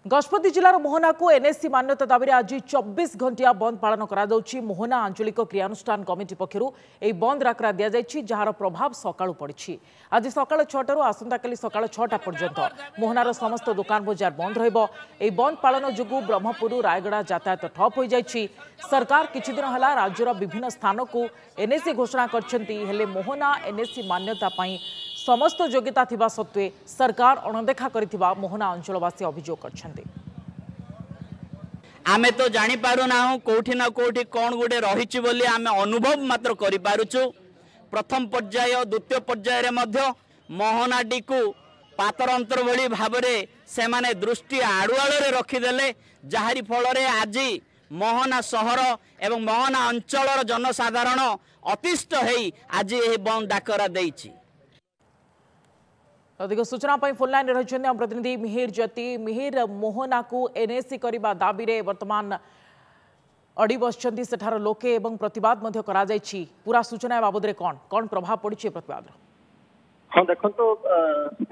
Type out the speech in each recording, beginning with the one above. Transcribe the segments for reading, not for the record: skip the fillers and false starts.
गजपति जिलार मोहना को एनएससी मान्यता दाबी आज 24 घंटिया बंद पालन करा मोहना आंचलिक क्रियानुष्ठान कमिटी पक्षर यह बंद डाकरा दि जाएगी जार प्रभाव सकाळु पड़ी। आज सकाळ 6 आसंता काली सकाळ 6टा पर्यंत मोहनार समस्त दुकान बजार बंद रहिबो। एही बंद पालन जोगु ब्रह्मपुर रायगड़ा यातायात ठप हो जाइछि। सरकार किछि दिन हला राज्यर विभिन्न स्थान को एनएससी घोषणा करछंती, हेले मोहना एनएससी मान्यता पाई समस्त योग्यता थिबा सत्वे सरकार अणदेखा करिथिबा मोहना अंचलवासी अभियोग करछंती। आमे तो जानी पारु ना कोठी ना कोठी कौन गुटे रहिछि बोली आमे अनुभव मात्र करि पारुछु। प्रथम पर्याय द्वितीय पर्याय रे मध्य मोहनाडी को पातर अंतर भली भाबरे से माने दृष्टि आड़ुआड़ रे रखिदेले, जाहारी फल रे आज मोहना सहर एवं मोहना अंचलर जनसाधारण अतिष्ट हेई आज एही बंद डाकरा देइछि। अधिक सूचना फोन लाइन रही प्रतिनिधि मिहिर ज्योति। मिहिर, मोहना को एनएससी करने दाबी रे वर्तमान अड़ी बसचंती सेठार लोके एवं प्रतिवाद मध्य करा जायछि। पूरा सूचना बाबद रे कौन प्रभाव पड़ी प्रतिवाद? हाँ देखो तो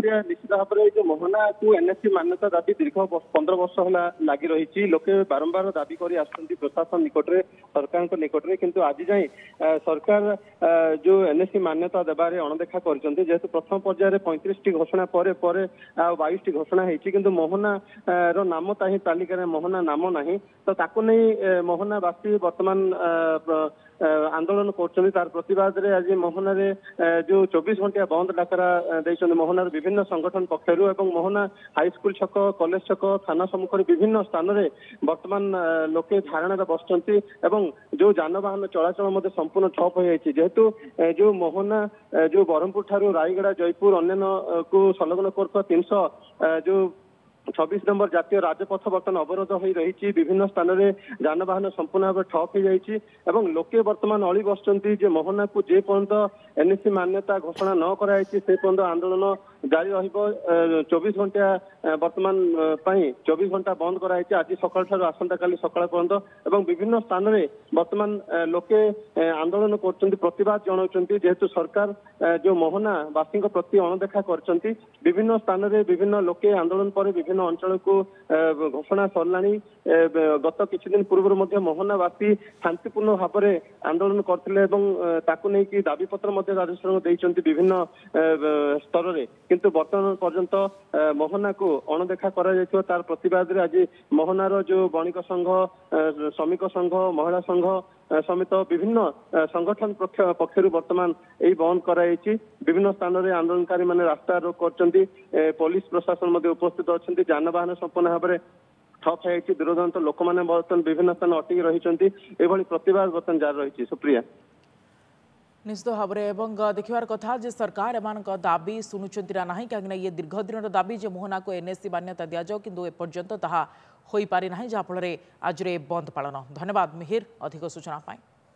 निश्चित भाव में जो मोहना को एनएससी मान्यता दाबी दीर्घ 15 वर्ष है लगी रही। लोके बारंबार दाबी कर प्रशासन निकट में सरकार निकट में, किंतु आज जाए सरकार जो एनएससी मान्यता देवारे अणदेखा कर प्रथम पर्यायर 35टी घोषणा पर 22टी घोषणा होती, किंतु मोहना रो नाम तालिकार मोहना नाम ना, तो ताकू नहीं मोहनावासी वर्तमान आंदोलन कर तार प्रतिवाद रे आज मोहना रे जो 24 घंटिया बंद डाकरा देइछन मोहनार विभिन्न संगठन पक्षर एवं मोहना हाईस्कूल छक कॉलेज छक थाना सम्मुख विभिन्न स्थान रे वर्तमान लोके धारणा बसचंती एवं जो जानवाहन चलाचल संपूर्ण ठप हो जाइए। जेहेतु जो मोहना जो ब्रह्मपुर ठारू रायगड़ा जयपुर अन्य को संलग्न कर 300 जो 26 नंबर जातीय राजपथ बर्तमान अवरोध हो रही। विभिन्न स्थान में जानवाहन संपूर्ण भाव ठप हो जाइए एवं लोके वर्तमान अली बसचंती जे मोहना को जे पर्यंत एनएससी मान्यता घोषणा न कराई से पर्यंत आंदोलन जारी रहिबो। 24 घंटा वर्तमान 24 घंटा बंद कराई आज सकाळ ठारू आसंता काली सकाळ पर्यंत एवं विभिन्न स्थान में वर्तमान लोके आंदोलन कर प्रतिवाद जनाउछंती। जेहेतु सरकार जो मोहनावासी प्रति अणदेखा करछंती, विभिन्न स्थान में विभिन्न लोके आंदोलन पर विभिन्न अंचल को घोषणा सरलाणी। गत किछि दिन पूर्व मोहनावासी शांतिपूर्ण भाव में आंदोलन करथिले ताकू नहीं कि दाबी पत्र राज्य सरकार देइछंती विभिन्न स्तर रे, किंतु वर्तमान पर्यंत मोहना को अणदेखा करा जायथिबा तार प्रतिवाद रे आज मोहनार जो बणिक संघ श्रमिक संघ महिला संघ समेत विभिन्न संगठन पक्षर वर्तमान यही बंद कराई। विभिन्न स्थान में आंदोलनकारी मैंने रास्ता रोक कर पुलिस प्रशासन उपस्थित अच्छा। जानवाहन संपूर्ण भाव में ठप है। दूरदूरांत लोक मैंने बर्तमान विभिन्न स्थान अटकी रही प्रतिवाद बर्तमान जारी रही। सुप्रिया, निश्चित भाव में देखार कथा जे सरकार एम दाबी शुणुंट ना ना, कहीं ये दीर्घ दिन दाबी जे मोहना को एनएससी मान्यता दि जाओ, किंतु एपर्यंत ताहा होई पारि ना, जहाँफल आज बंद पालन। धन्यवाद मिहिर अधिक सूचना पाई।